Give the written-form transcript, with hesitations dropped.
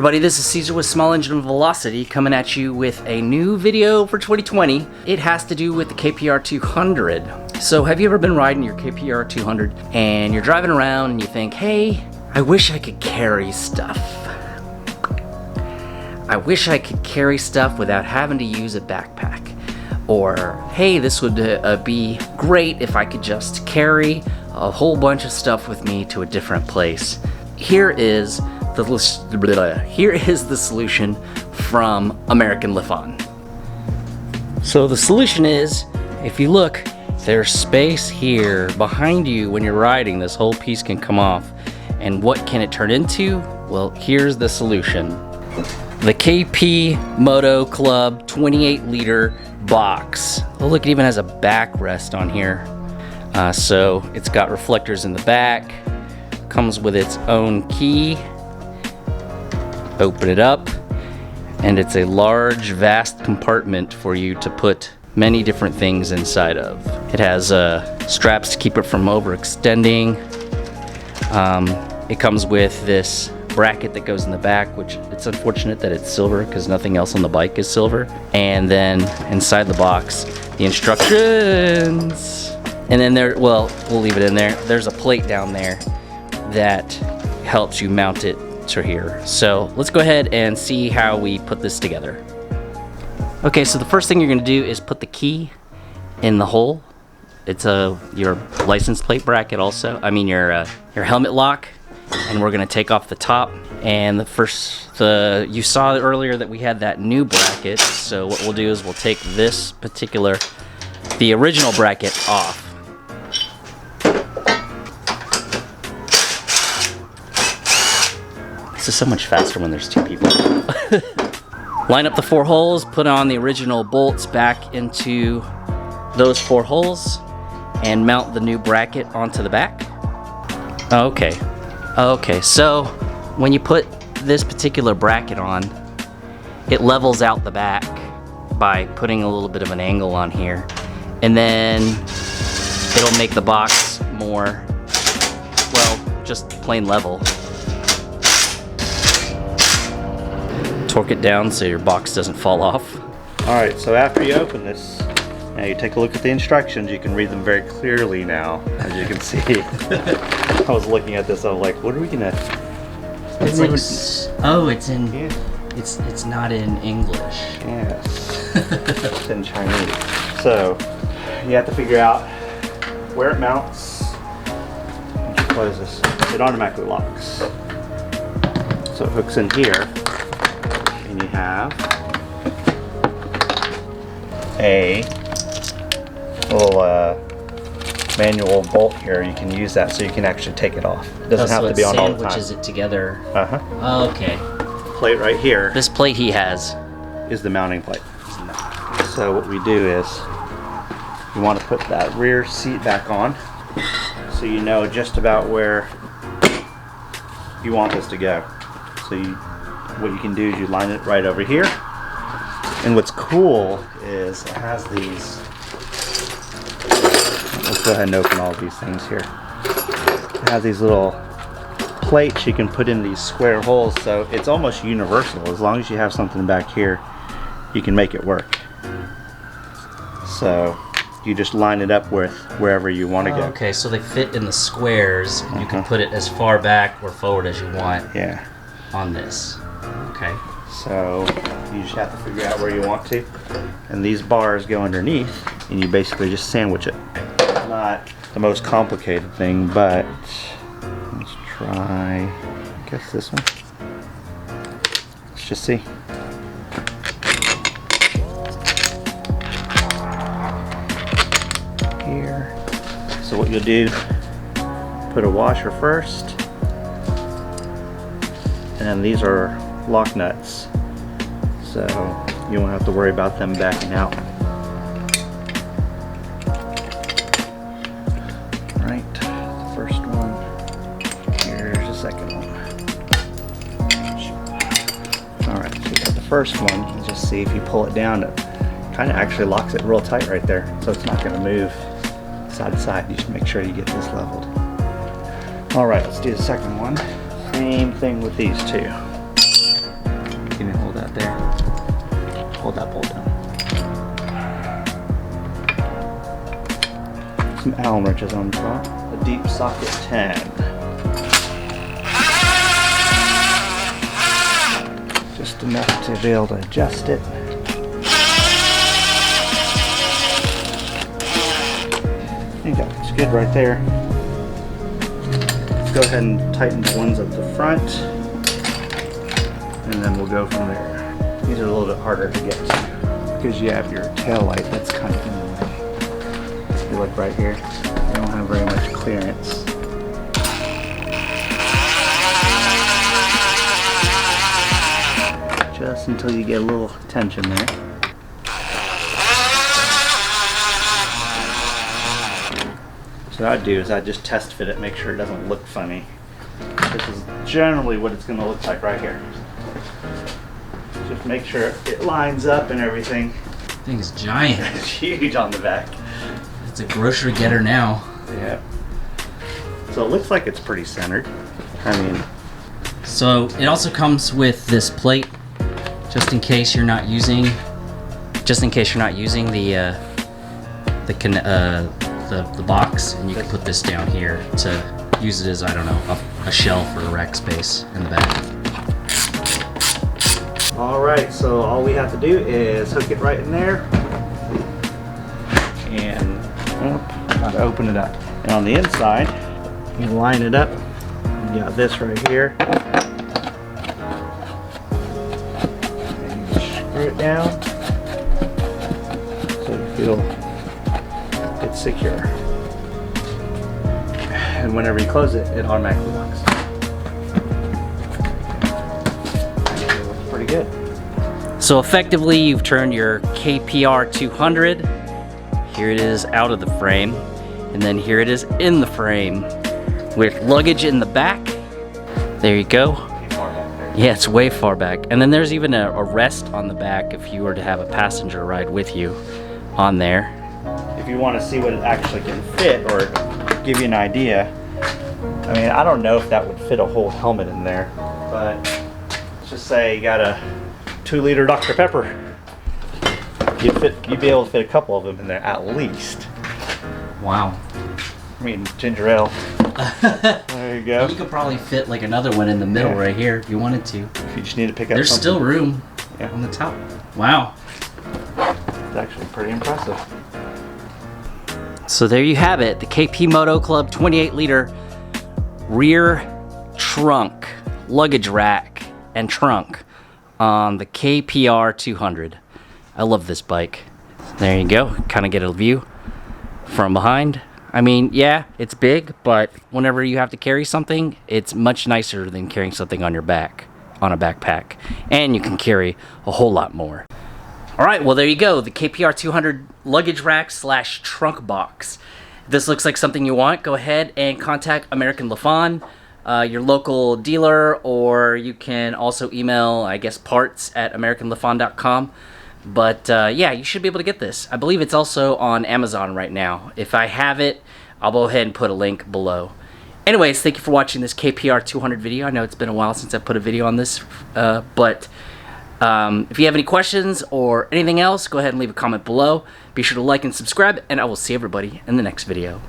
everybody, this is Caesar with Small Engine Velocity coming at you with a new video for 2020. It has to do with the KPR200. So have you ever been riding your KPR200 and you're driving around and you think, hey, I wish I could carry stuff. I wish I could carry stuff without having to use a backpack. Or, hey, this would be great if I could just carry a whole bunch of stuff with me to a different place. Here is the solution from American Lifan. So the solution is, if you look, there's space here behind you when you're riding. This whole piece can come off. And what can it turn into? Well, here's the solution. The KP-Moto Club 28-liter box. Oh, look, it even has a backrest on here. So it's got reflectors in the back. Comes with its own key. Open it up, and it's a large, vast compartment for you to put many different things inside of. It has straps to keep it from overextending. It comes with this bracket that goes in the back, which it's unfortunate that it's silver because nothing else on the bike is silver. And then inside the box, the instructions. And then there, well, we'll leave it in there. There's a plate down there that helps you mount it to here. So let's go ahead and see how we put this together. Okay, so the first thing you're going to do is put the key in the hole. It's your license plate bracket also. I mean your helmet lock. And we're going to take off the top. And you saw earlier that we had that new bracket. So what we'll do is we'll take the original bracket off. This is so much faster when there's two people. Line up the 4 holes, put on the original bolts back into those 4 holes, and mount the new bracket onto the back. Okay, so when you put this particular bracket on, it levels out the back by putting a little bit of an angle on here, and then it'll make the box more, well, just plain level. Torque it down so your box doesn't fall off. Alright, so after you open this, now you take a look at the instructions. You can read them very clearly now, as you can see. I was looking at this, I was like, what are we gonna... It's like, oh, it's in... Yeah. It's not in English. Yes. It's in Chinese. So, you have to figure out where it mounts. Once you close this, it automatically locks. So it hooks in here. And you have a little manual bolt here. You can use that so you can actually take it off. It doesn't have to be on all the time. Sandwiches it together. Oh, okay. Plate right here. This plate he has is the mounting plate. So what we do is you want to put that rear seat back on so you know just about where you want this to go. So what you can do is you line it right over here. And what's cool is it has these, let's go ahead and open all of these things here. It has these little plates you can put in these square holes, so it's almost universal. As long as you have something back here, you can make it work. So you just line it up with wherever you want to go. Okay, so they fit in the squares, and you can put it as far back or forward as you want. Yeah. On this. Okay. So you just have to figure out where you want to. And these bars go underneath, and you basically just sandwich it. It's not the most complicated thing, but let's try, I guess this one. Let's just see. Here. So what you'll do, put a washer first. And these are lock nuts, so you won't have to worry about them backing out. Right, the first one. Here's the second one. Alright, so you got the first one. You can just see if you pull it down, it kind of actually locks it real tight right there, so it's not going to move side to side. You just make sure you get this leveled. Alright, let's do the second one. Same thing with these two. Can you hold that there? Hold that bolt down. Some Allen wrenches on top. A deep socket 10. Just enough to be able to adjust it. I think that's good right there. Let's go ahead and tighten the ones at the front, and then we'll go from there. These are a little bit harder to get to because you have your tail light that's kind of in the way. If you look right here, you don't have very much clearance. Just until you get a little tension there. So what I do is I just test fit it, make sure it doesn't look funny. This is generally what it's going to look like right here. Just make sure it lines up and everything. Thing's giant. It's huge on the back. It's a grocery getter now. Yeah. So it looks like it's pretty centered. I mean, so it also comes with this plate, just in case you're not using, the box, and you can put this down here to use it as, I don't know, a shelf or a rack space in the back. alright, so all we have to do is hook it right in there and try to open it up. And on the inside, you line it up. You got this right here. And you screw it down so you feel it's secure. And whenever you close it, it automatically locks. It looks pretty good. So effectively, you've turned your KPR200. Here it is out of the frame, and then here it is in the frame with luggage in the back. There you go. Yeah, it's way far back. And then there's even a rest on the back if you were to have a passenger ride with you on there. If you want to see what it actually can fit or give you an idea, I mean, I don't know if that would fit a whole helmet in there, but let's just say you got a 2-liter Dr. Pepper. You'd be able to fit a couple of them in there at least. Wow. I mean, ginger ale. There you go. You could probably fit like another one in the middle right here if you wanted to. If you just need to pick up There's something. still room on the top. Wow. It's actually pretty impressive. So there you have it, the KP-Moto Club 28-liter rear trunk, luggage rack, and trunk on the KPR200. I love this bike. There you go, kind of get a view from behind. I mean, yeah, it's big, but whenever you have to carry something, it's much nicer than carrying something on your back, on a backpack. And you can carry a whole lot more. Alright, well there you go, the KPR200 luggage rack / trunk box. If this looks like something you want, go ahead and contact American Lifan, your local dealer, or you can also email, I guess, parts@americanlifan.com. But yeah, you should be able to get this. I believe it's also on Amazon right now. If I have it, I'll go ahead and put a link below. Anyways, thank you for watching this KPR200 video. I know it's been a while since I put a video on this, but if you have any questions or anything else, go ahead and leave a comment below. Be sure to like and subscribe, and I will see everybody in the next video.